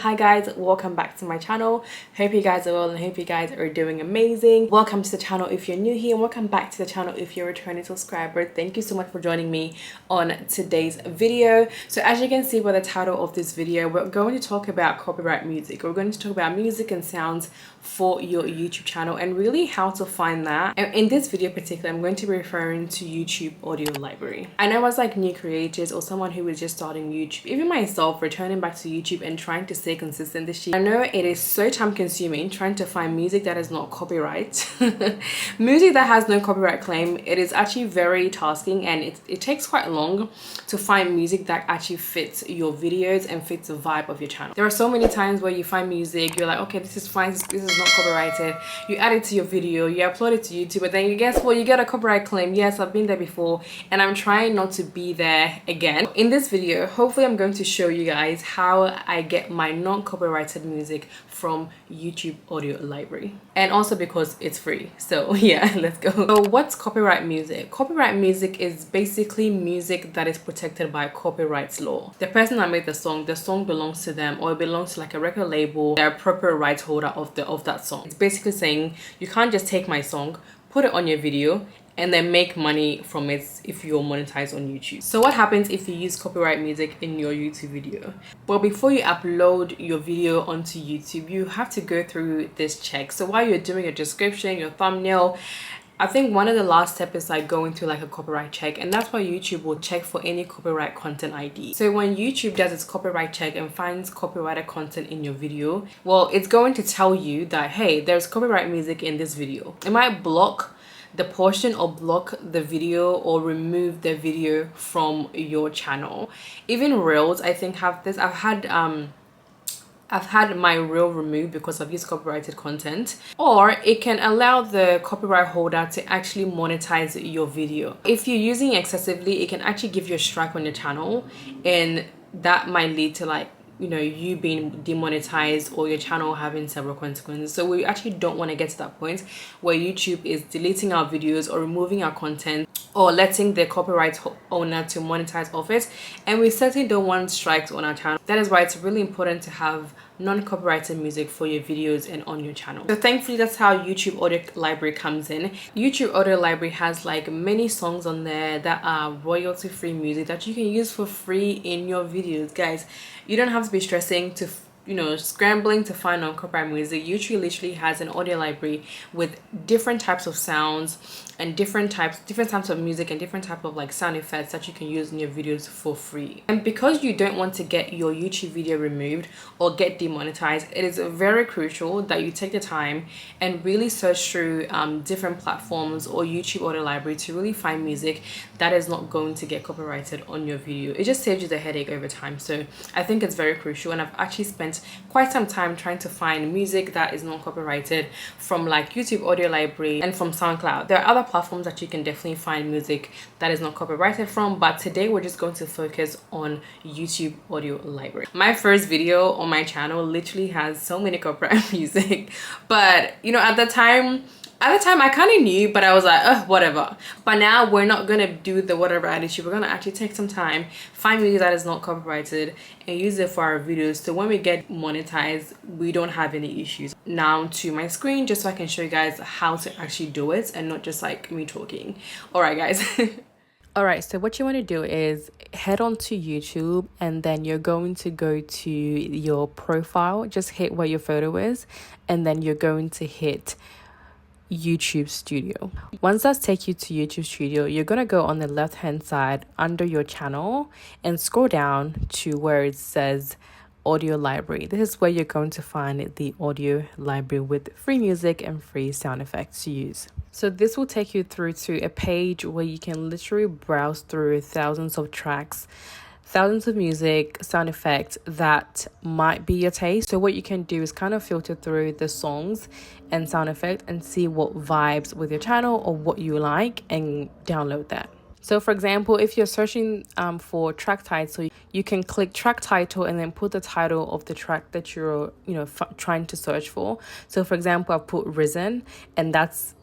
Hi guys, welcome back to my channel. Hope you guys are well and hope you guys are doing amazing. Welcome to the channel if you're new here and welcome back to the channel if you're a returning subscriber. Thank you so much for joining me on today's video. So as you can see by the title of this video, we're going to talk about copyright music. We're going to talk about music and sounds for your YouTube channel and really how to find that. And in this video particularly, I'm going to be referring to YouTube audio library. I know as like new creators or someone who is just starting YouTube, even myself returning back to YouTube and trying to stay consistent this year, I know it is so time consuming trying to find music that is not copyright. Music that has no copyright claim. It is actually very tasking and it takes quite long to find music that actually fits your videos and fits the vibe of your channel. There are so many times where you find music, you're like, okay, this is fine, this is not copyrighted. You add it to your video, you upload it to YouTube, but then you guess what, you get a copyright claim. Yes, I've been there before and I'm trying not to be there again. In this video, hopefully I'm going to show you guys how I get my non-copyrighted music from YouTube audio library, and also because it's free. So yeah, let's go. So what's copyright music? Copyright music is basically music that is protected by copyright law. The person that made the song belongs to them, or it belongs to like a record label, they're a proper right holder of that song. It's basically saying you can't just take my song, put it on your video and then make money from it if you're monetized on YouTube. So what happens if you use copyright music in your YouTube video? Well, before you upload your video onto YouTube, you have to go through this check. So while you're doing your description, your thumbnail, I think one of the last steps is like going through like a copyright check, and that's why YouTube will check for any copyright content ID. So when YouTube does its copyright check and finds copyrighted content in your video, well, it's going to tell you that, hey, there's copyright music in this video. It might block the portion or block the video or remove the video from your channel. Even Reels, I think, have this. I've had my reel removed because I've used copyrighted content, or it can allow the copyright holder to actually monetize your video. If you're using it excessively, it can actually give you a strike on your channel, and that might lead to like, you know, you being demonetized or your channel having several consequences. So we actually don't want to get to that point where YouTube is deleting our videos or removing our content or letting the copyright owner to monetize off it, and we certainly don't want strikes on our channel. That is why it's really important to have non-copyrighted music for your videos and on your channel. So thankfully that's how YouTube audio library comes in. YouTube audio library has like many songs on there that are royalty free music that you can use for free in your videos. Guys, you don't have to be stressing to, you know, scrambling to find non-copyright music. YouTube literally has an audio library with different types of sounds and different types of music and different type of like sound effects that you can use in your videos for free. And because you don't want to get your YouTube video removed or get demonetized, it is very crucial that you take the time and really search through different platforms or YouTube audio library to really find music that is not going to get copyrighted on your video. It just saves you the headache over time. So I think it's very crucial, and I've actually spent quite some time trying to find music that is not copyrighted from like YouTube audio library and from SoundCloud. There are other platforms that you can definitely find music that is not copyrighted from, but today we're just going to focus on YouTube audio library. My first video on my channel literally has so many copyright music, but you know, at the time I kind of knew, but I was like, whatever. But now we're not gonna do the whatever attitude. We're gonna actually take some time, find music that is not copyrighted and use it for our videos, so when we get monetized we don't have any issues. Now to my screen, just so I can show you guys how to actually do it and not just like me talking. All right guys. All right, so what you want to do is head on to YouTube, and then you're going to go to your profile, just hit where your photo is, and then you're going to hit YouTube Studio. Once that takes you to YouTube Studio, you're going to go on the left hand side under your channel and scroll down to where it says audio library. This is where you're going to find the audio library with free music and free sound effects to use. So this will take you through to a page where you can literally browse through thousands of tracks, thousands of music, sound effects that might be your taste. So what you can do is kind of filter through the songs and sound effects and see what vibes with your channel or what you like and download that. So for example, if you're searching for track title, you can click track title and then put the title of the track that you're trying to search for. So for example, I've put Risen, and it's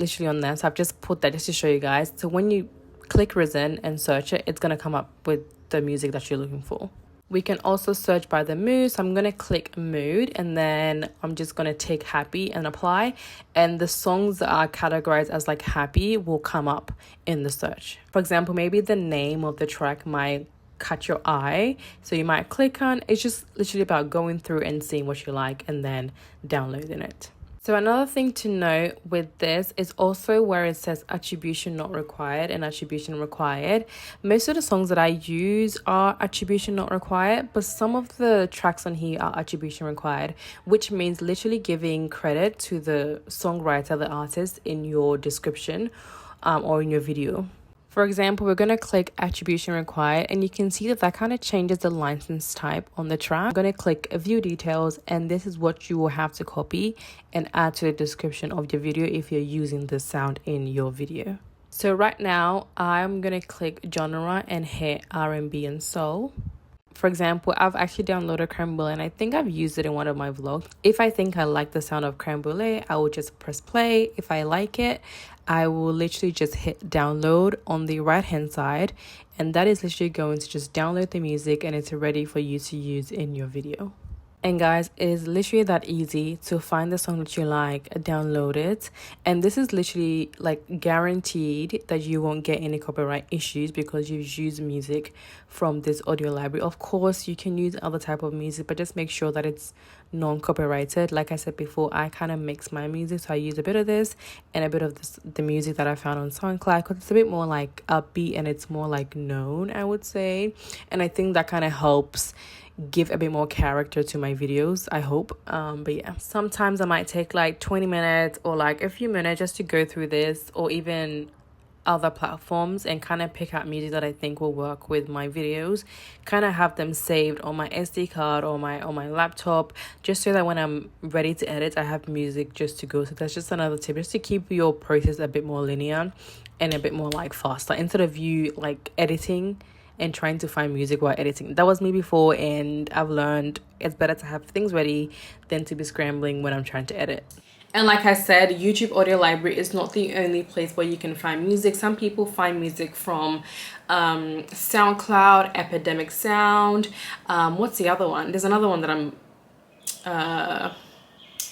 literally on there. So I've just put that just to show you guys. So when you click Risen and search it, it's going to come up with the music that you're looking for. We can also search by the mood. So I'm going to click mood and then I'm just going to tick happy and apply. And the songs that are categorized as like happy will come up in the search. For example, maybe the name of the track might catch your eye. So you might click on, it's just literally about going through and seeing what you like and then downloading it. So another thing to note with this is also where it says attribution not required and attribution required. Most of the songs that I use are attribution not required, but some of the tracks on here are attribution required, which means literally giving credit to the songwriter, the artist in your description or in your video. For example, we're going to click attribution required and you can see that kind of changes the license type on the track. I'm going to click view details and this is what you will have to copy and add to the description of your video if you're using the sound in your video. So right now I'm going to click genre and hit R&B and soul. For example, I've actually downloaded Creme Brûlée and I think I've used it in one of my vlogs. If I think I like the sound of Creme Brûlée, I will just press play. If I like it, I will literally just hit download on the right hand side, and that is literally going to just download the music and it's ready for you to use in your video. And guys, it is literally that easy to find the song that you like, download it, and this is literally like guaranteed that you won't get any copyright issues because you've used music from this audio library. Of course, you can use other type of music, but just make sure that it's non-copyrighted. Like I said before, I kind of mix my music, so I use a bit of this and a bit of the music that I found on SoundCloud because it's a bit more like upbeat and it's more like known, I would say, and I think that kind of helps give a bit more character to my videos, I hope. But yeah, sometimes I might take like 20 minutes or like a few minutes just to go through this or even other platforms and kind of pick out music that I think will work with my videos, kind of have them saved on my SD card or my laptop, just so that when I'm ready to edit I have music just to go. So that's just another tip, just to keep your process a bit more linear and a bit more like faster instead of you like editing and trying to find music while editing. That was me before, and I've learned it's better to have things ready than to be scrambling when I'm trying to edit. And like I said, YouTube Audio Library is not the only place where you can find music. Some people find music from SoundCloud, Epidemic Sound. What's the other one? There's another one that I'm...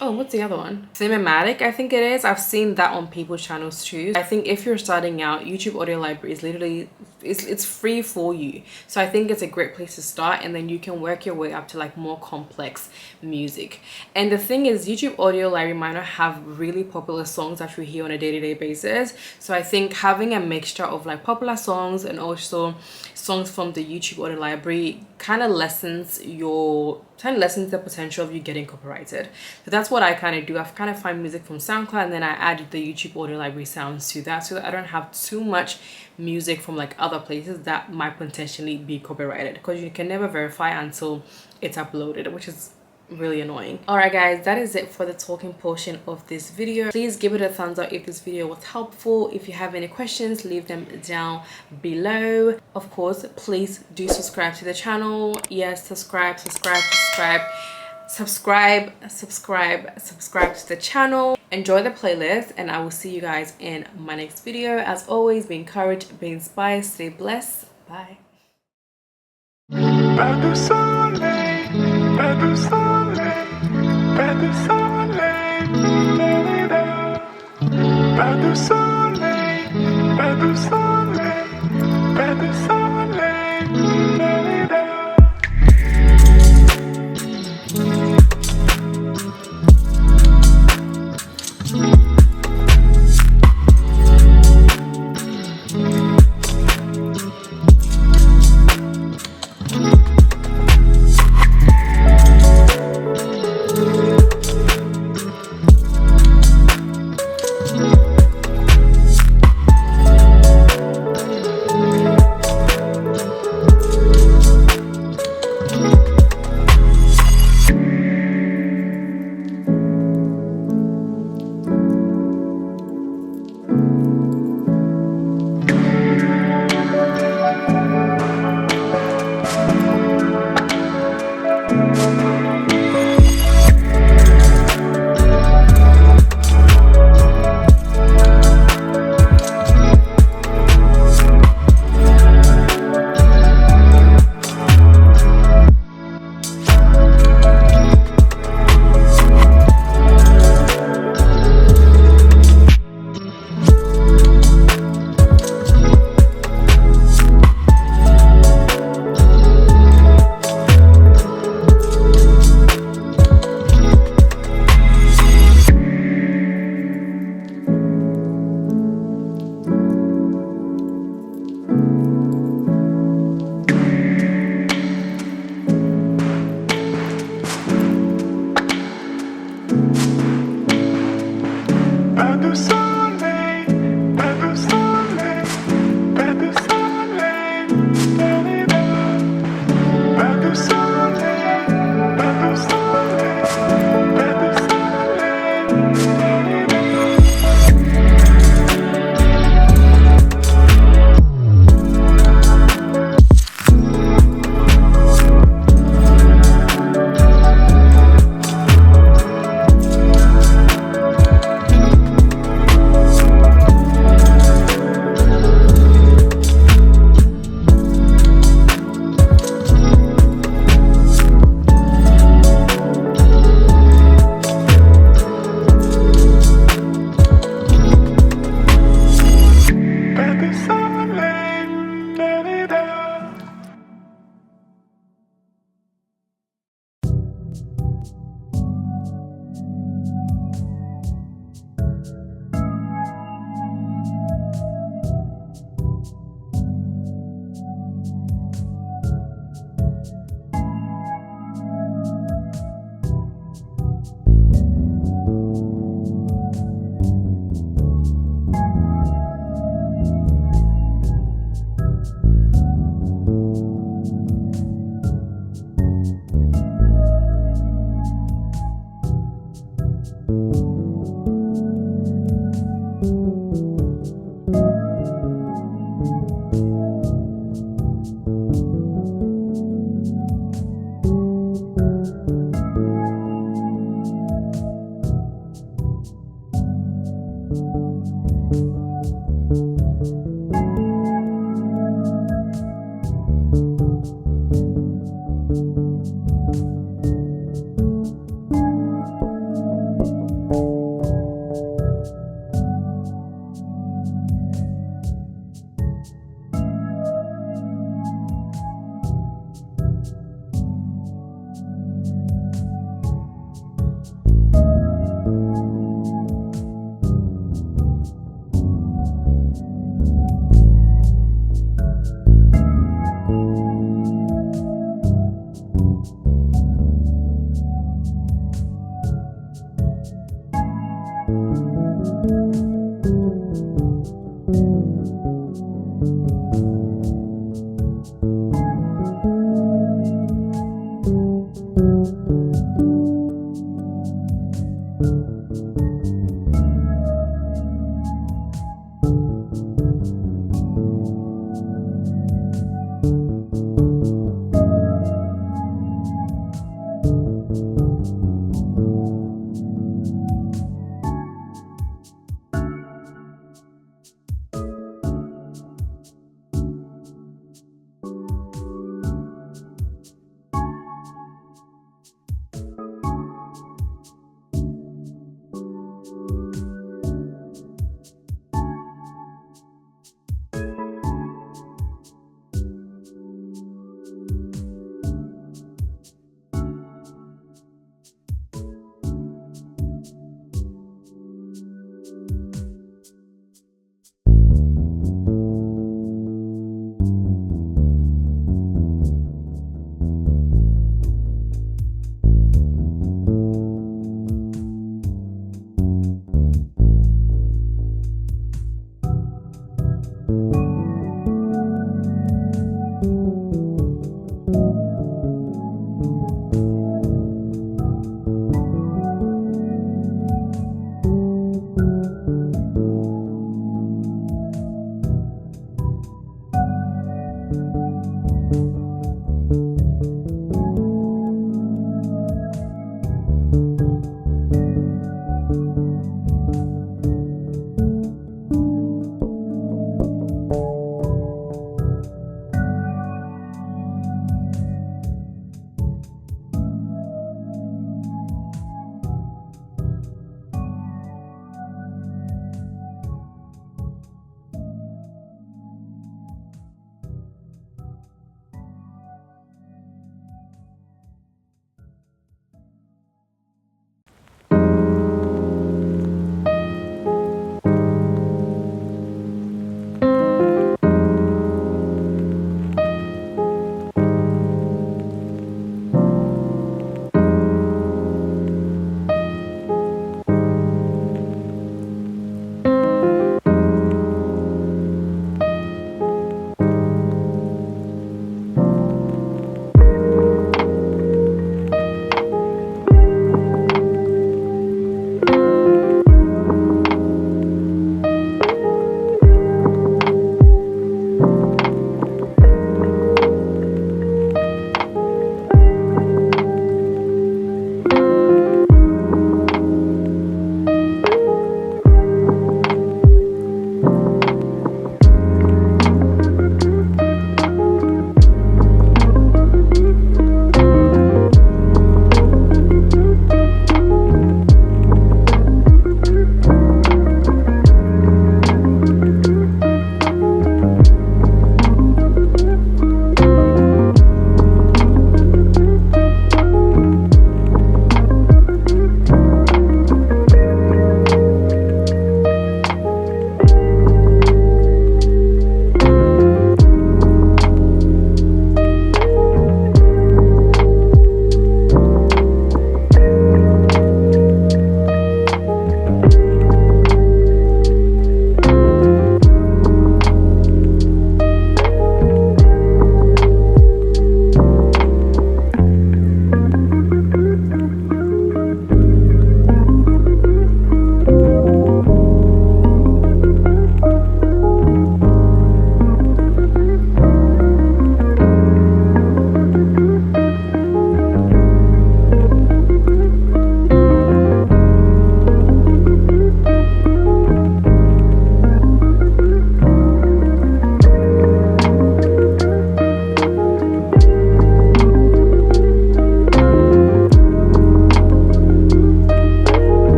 what's the other one? Cinematic, I think it is. I've seen that on people's channels too. I think if you're starting out, YouTube Audio Library is literally, it's free for you. So I think it's a great place to start, and then you can work your way up to like more complex music. And the thing is, YouTube Audio Library might not have really popular songs that you hear on a day-to-day basis. So I think having a mixture of like popular songs and also songs from the YouTube Audio Library kind of lessens the potential of you getting copyrighted. So that's what I kind of do. I kind of find music from SoundCloud and then I add the YouTube Audio Library sounds to that, so that I don't have too much music from like other places that might potentially be copyrighted, because you can never verify until it's uploaded, which is really annoying. Alright guys, that is it for the talking portion of this video. Please give it a thumbs up if this video was helpful. If you have any questions, leave them down below. Of course, please do subscribe to the channel. Yes, subscribe to the channel. Enjoy the playlist, and I will see you guys in my next video. As always, be encouraged, be inspired, stay blessed. Bye. Pas de soleil, pas de soleil, pas de soleil, pas de soleil, pas de soleil, pas de soleil.